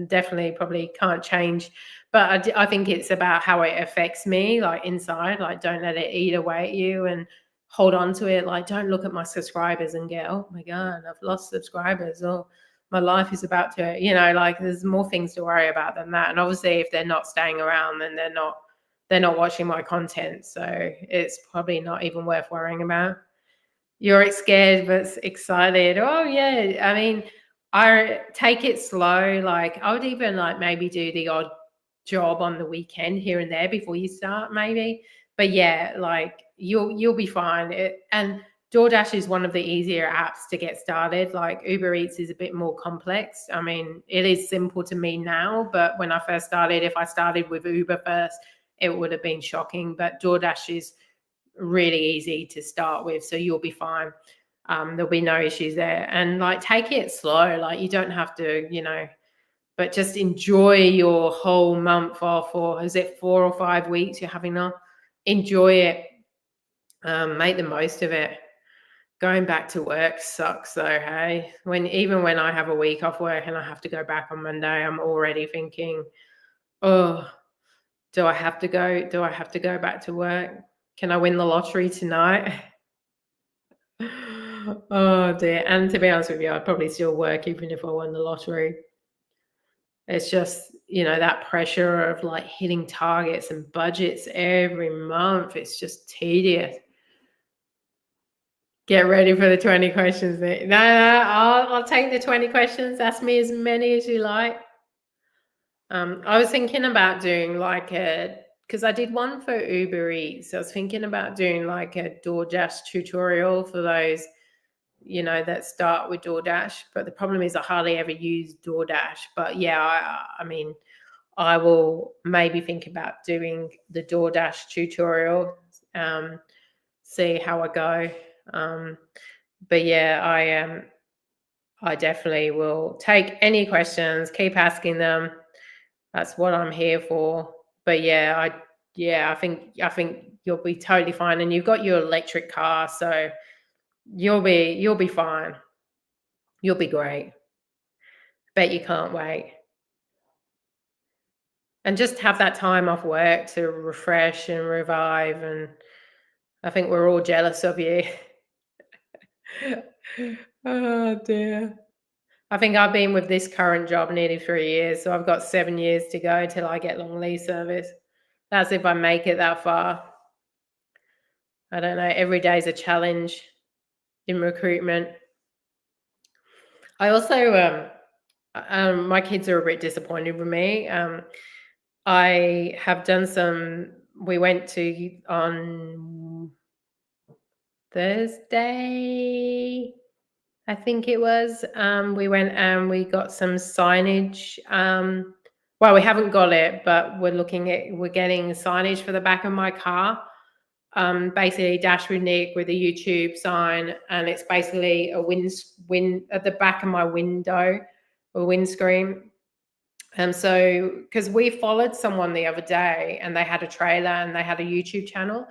definitely probably can't change, but I think it's about how it affects me, like inside. Like, don't let it eat away at you, and hold on to it. Like, don't look at my subscribers and get, oh my God, I've lost subscribers, or my life is about to, like there's more things to worry about than that. And obviously, if they're not staying around, then they're not watching my content. So it's probably not even worth worrying about. You're scared but excited. Oh yeah. I mean, I take it slow. Like I would even like maybe do the odd job on the weekend here and there before you start, maybe. But yeah, like you'll be fine. And DoorDash is one of the easier apps to get started. Like Uber Eats is a bit more complex. I mean, it is simple to me now, but when I first started, if I started with Uber first, it would have been shocking. But DoorDash is really easy to start with, so you'll be fine. There'll be no issues there. And like take it slow. Like you don't have to, but just enjoy your whole month off, or is it 4 or 5 weeks you're having off? Enjoy it. Make the most of it. Going back to work sucks though, hey? Even when I have a week off work and I have to go back on Monday, I'm already thinking, oh, do I have to go? Do I have to go back to work? Can I win the lottery tonight? Oh dear. And to be honest with you, I'd probably still work even if I won the lottery. It's just, that pressure of like hitting targets and budgets every month. It's just tedious. Get ready for the 20 questions. No, I'll take the 20 questions. Ask me as many as you like. I was thinking about doing like because I did one for Uber Eats. I was thinking about doing like a DoorDash tutorial for those, that start with DoorDash. But the problem is I hardly ever use DoorDash. But yeah, I mean, I will maybe think about doing the DoorDash tutorial, see how I go. But yeah, I definitely will take any questions, keep asking them. That's what I'm here for. But yeah, I think you'll be totally fine, and you've got your electric car, so you'll be fine. You'll be great. Bet you can't wait. And just have that time off work to refresh and revive, and I think we're all jealous of you. Oh dear. I think I've been with this current job nearly 3 years, so I've got 7 years to go till I get long leave service. That's if I make it that far. I don't know. Every day is a challenge in recruitment. I also, my kids are a bit disappointed with me. I have done we went to on Thursday, I think it was. We went and we got some signage. Well, we haven't got it, but we're getting signage for the back of my car. Basically Dash with Nick with a YouTube sign, and it's basically a wind at the back of my window or windscreen. So because we followed someone the other day and they had a trailer and they had a YouTube channel,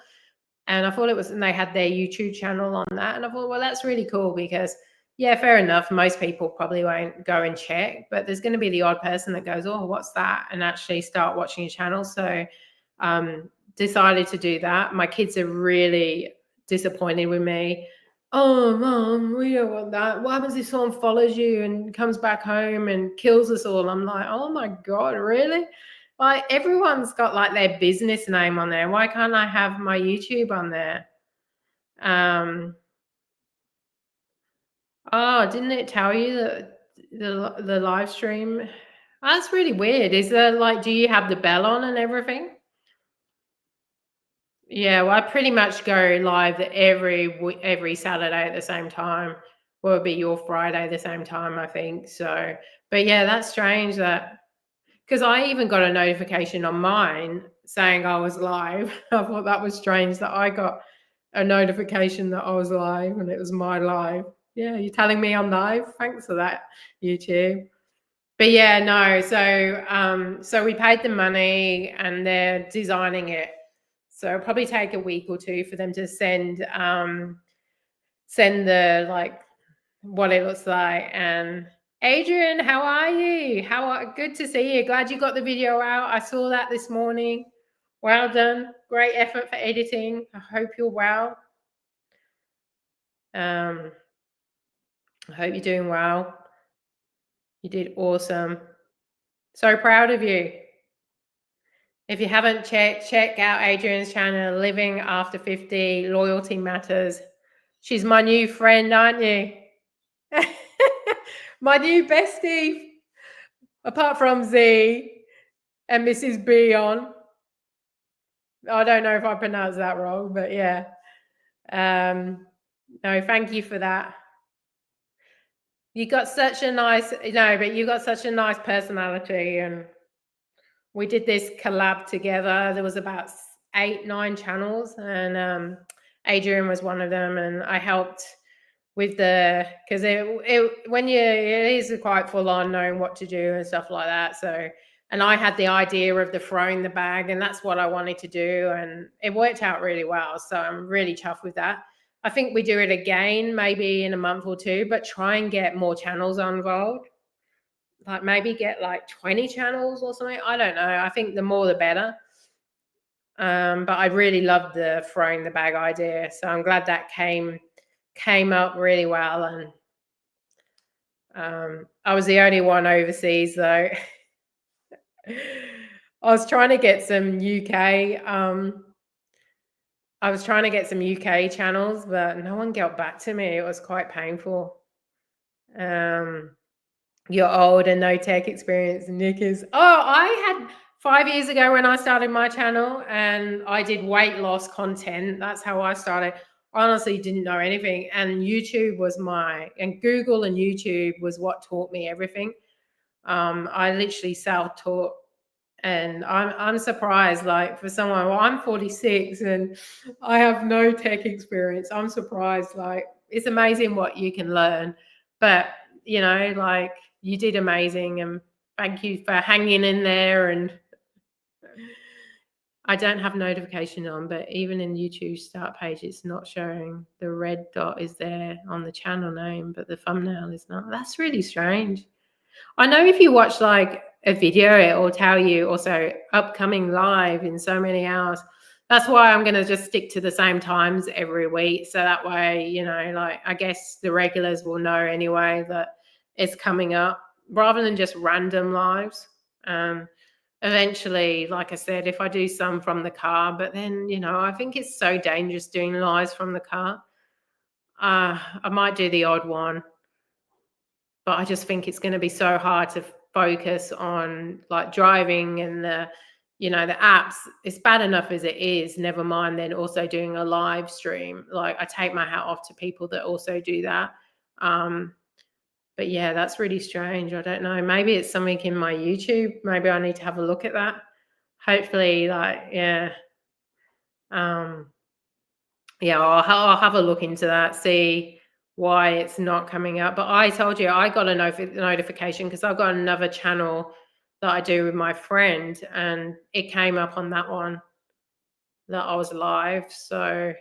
and I thought and they had their YouTube channel on that, and I thought, well, that's really cool because yeah, fair enough. Most people probably won't go and check, but there's going to be the odd person that goes, oh, what's that? And actually start watching your channel. So decided to do that. My kids are really disappointed with me. Oh, Mom, we don't want that. What happens if someone follows you and comes back home and kills us all? I'm like, oh my God, really? Like everyone's got like their business name on there. Why can't I have my YouTube on there? Oh, didn't it tell you that the live stream? That's really weird. Is there like, do you have the bell on and everything? Yeah, well, I pretty much go live every Saturday at the same time. Will be your Friday the same time, I think. So, but yeah, that's strange that because I even got a notification on mine saying I was live. I thought that was strange that I got a notification that I was live and it was my live. Yeah, you're telling me I'm live. Thanks for that, YouTube. But yeah, no. So we paid the money and they're designing it. So it'll probably take a week or two for them to send the like what it looks like. And Adrian, how are you? Good to see you. Glad you got the video out. I saw that this morning. Well done. Great effort for editing. I hope you're well. I hope you're doing well. You did awesome. So proud of you. If you haven't check out Adrian's channel, Living After 50, Loyalty Matters. She's my new friend, aren't you? My new bestie, apart from Z and Mrs. B on. I don't know if I pronounced that wrong, but yeah. No, thank you for that. You got such a nice, but you got such a nice personality, and we did this collab together. There was about 8-9 channels, and Adrian was one of them, and I helped with because it is quite full on knowing what to do and stuff like that. So, and I had the idea of the throwing the bag, and that's what I wanted to do, and it worked out really well. So I'm really chuffed with that. I think we do it again, maybe in a month or two, but try and get more channels involved. Like maybe get like 20 channels or something. I don't know. I think the more the better. But I really loved the throwing the bag idea. So I'm glad that came up really well. And I was the only one overseas though. I was trying to get some UK channels, but no one got back to me. It was quite painful. You're old and no tech experience. Nick is. Oh, I had 5 years ago when I started my channel, and I did weight loss content. That's how I started. Honestly, didn't know anything, and YouTube was and Google and YouTube was what taught me everything. I literally self-taught, and I'm surprised. Like for someone, well, I'm 46 and I have no tech experience. I'm surprised. Like it's amazing what you can learn, but like you did amazing, and thank you for hanging in there. And I don't have notification on, but even in YouTube start page, it's not showing. The red dot is there on the channel name, but the thumbnail is not. That's really strange. I know if you watch like a video, it will tell you also upcoming live in so many hours. That's why I'm going to just stick to the same times every week. So that way, like I guess the regulars will know anyway that it's coming up rather than just random lives. Eventually, like I said, if I do some from the car, but then, I think it's so dangerous doing lives from the car. I might do the odd one, but I just think it's going to be so hard to focus on like driving and the apps. It's bad enough as it is, never mind then also doing a live stream. Like I take my hat off to people that also do that. But yeah, that's really strange. I don't know. Maybe it's something in my YouTube. Maybe I need to have a look at that. Hopefully, yeah, I'll have a look into that, see why it's not coming up. But I told you I got a notification because I've got another channel that I do with my friend, and it came up on that one that I was live. So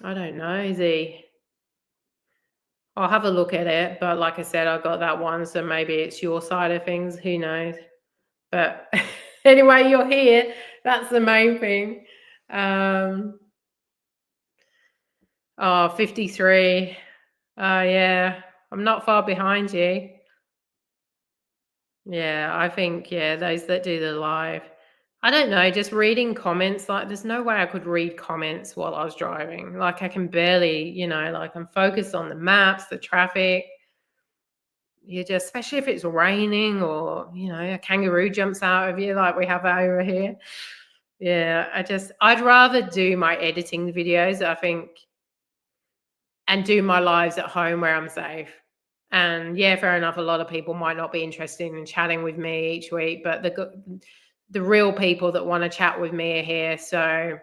I don't know, I'll have a look at it. But like I said, I got that one, so maybe it's your side of things. Who knows? But anyway, you're here. That's the main thing. 53. Yeah, I'm not far behind you. Yeah, I think, those that do the live. I don't know, just reading comments, like there's no way I could read comments while I was driving. Like I can barely, like I'm focused on the maps, the traffic. You just, especially if it's raining or, a kangaroo jumps out of you like we have over here. Yeah, I'd rather do my editing videos, I think, and do my lives at home where I'm safe. And yeah, fair enough. A lot of people might not be interested in chatting with me each week, but the real people that want to chat with me are here. So,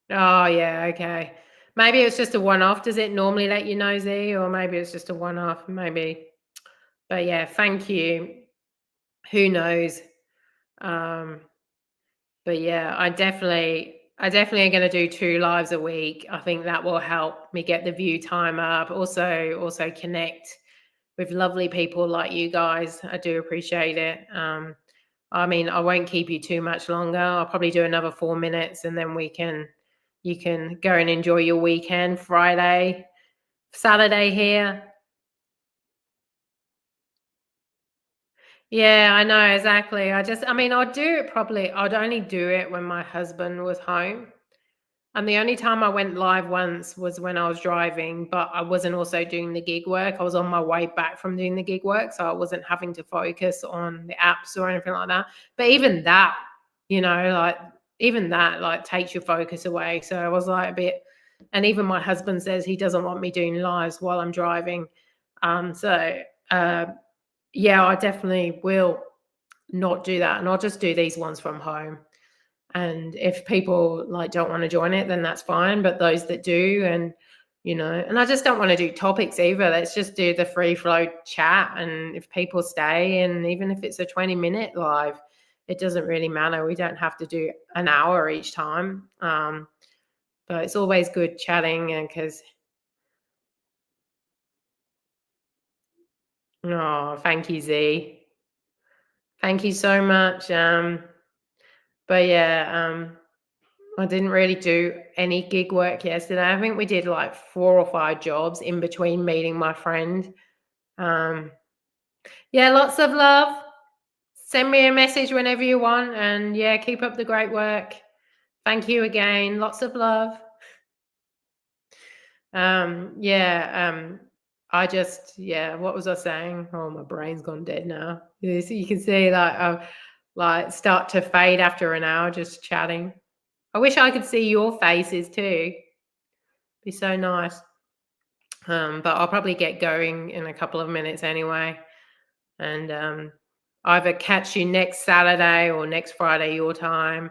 oh yeah, okay. Maybe it's just a one-off. Does it normally let you know, Z, or maybe it's just a one-off? Maybe. But yeah, thank you. Who knows? Um, but yeah, I definitely am going to do 2 lives a week. I think that will help me get the view time up. Also connect with lovely people like you guys. I do appreciate it. I mean, I won't keep you too much longer. I'll probably do another 4 minutes, and then you can go and enjoy your weekend. Friday, Saturday here. Yeah, I know exactly. I mean, I'd do it probably. I'd only do it when my husband was home. And the only time I went live once was when I was driving, but I wasn't also doing the gig work. I was on my way back from doing the gig work, so I wasn't having to focus on the apps or anything like that. But even that, like even that like takes your focus away. So I was like a bit, and even my husband says he doesn't want me doing lives while I'm driving. So uh yeah, I definitely will not do that, and I'll just do these ones from home. And if people like don't want to join it, then that's fine. But those that do, and I just don't want to do topics either. Let's just do the free flow chat. And if people stay, and even if it's a 20-minute live, it doesn't really matter. We don't have to do an hour each time. But it's always good chatting, and because, oh, thank you, Z. Thank you so much. But yeah, I didn't really do any gig work yesterday. I think we did like 4 or 5 jobs in between meeting my friend. Um, yeah, lots of love. Send me a message whenever you want. And yeah, keep up the great work. Thank you again. Lots of love. Yeah, yeah, what was I saying? Oh, my brain's gone dead now. So you can see that I like start to fade after an hour just chatting. I wish I could see your faces too. Be so nice. But I'll probably get going in a couple of minutes anyway. And either catch you next Saturday or next Friday your time,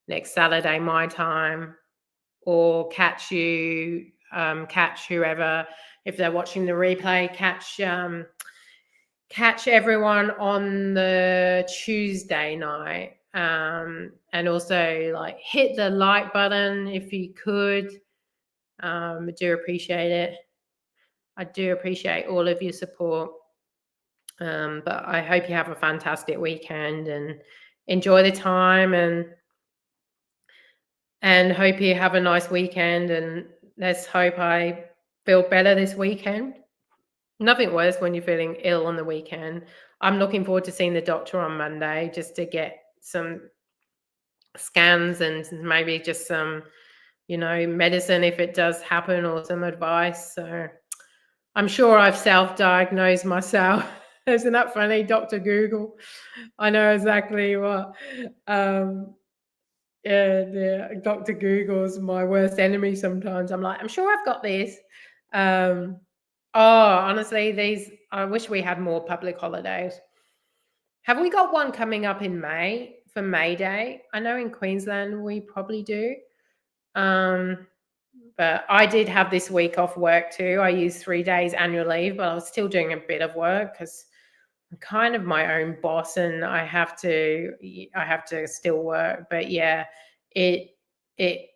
next Saturday my time, or catch whoever, if they're watching the replay, catch everyone on the Tuesday night. And also like hit the like button if you could. I do appreciate it. I do appreciate all of your support. But I hope you have a fantastic weekend and enjoy the time, and hope you have a nice weekend, and let's hope I feel better this weekend. Nothing worse when you're feeling ill on the weekend. I'm looking forward to seeing the doctor on Monday just to get some scans and maybe just some, medicine if it does happen, or some advice. So I'm sure I've self-diagnosed myself. Isn't that funny? Dr. Google. I know exactly what. Um, yeah, Dr. Google's my worst enemy sometimes. I'm like, I'm sure I've got this. Oh, honestly, I wish we had more public holidays. Have we got one coming up in May for May Day? I know in Queensland we probably do. But I did have this week off work too. I used 3 days annual leave, but I was still doing a bit of work because I'm kind of my own boss, and I have to still work. But yeah, it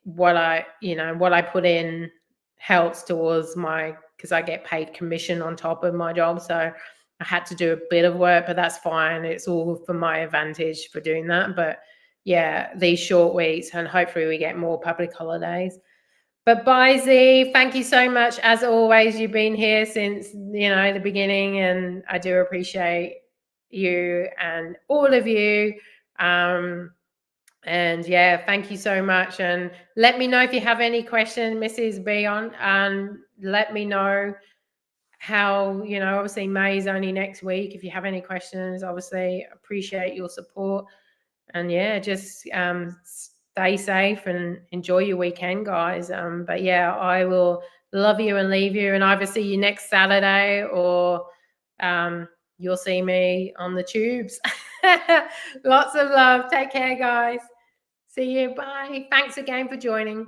what I put in helps towards because I get paid commission on top of my job. So I had to do a bit of work, but that's fine. It's all for my advantage for doing that. But yeah, these short weeks, and hopefully we get more public holidays. But bye, Z. Thank you so much. As always, you've been here since, the beginning, and I do appreciate you and all of you. And yeah, thank you so much. And let me know if you have any questions, Mrs. Beyond, and let me know how, obviously May's only next week. If you have any questions, obviously appreciate your support. And yeah, just stay safe and enjoy your weekend, guys. But yeah, I will love you and leave you, and either see you next Saturday or you'll see me on the tubes. Lots of love. Take care, guys. See you. Bye. Thanks again for joining.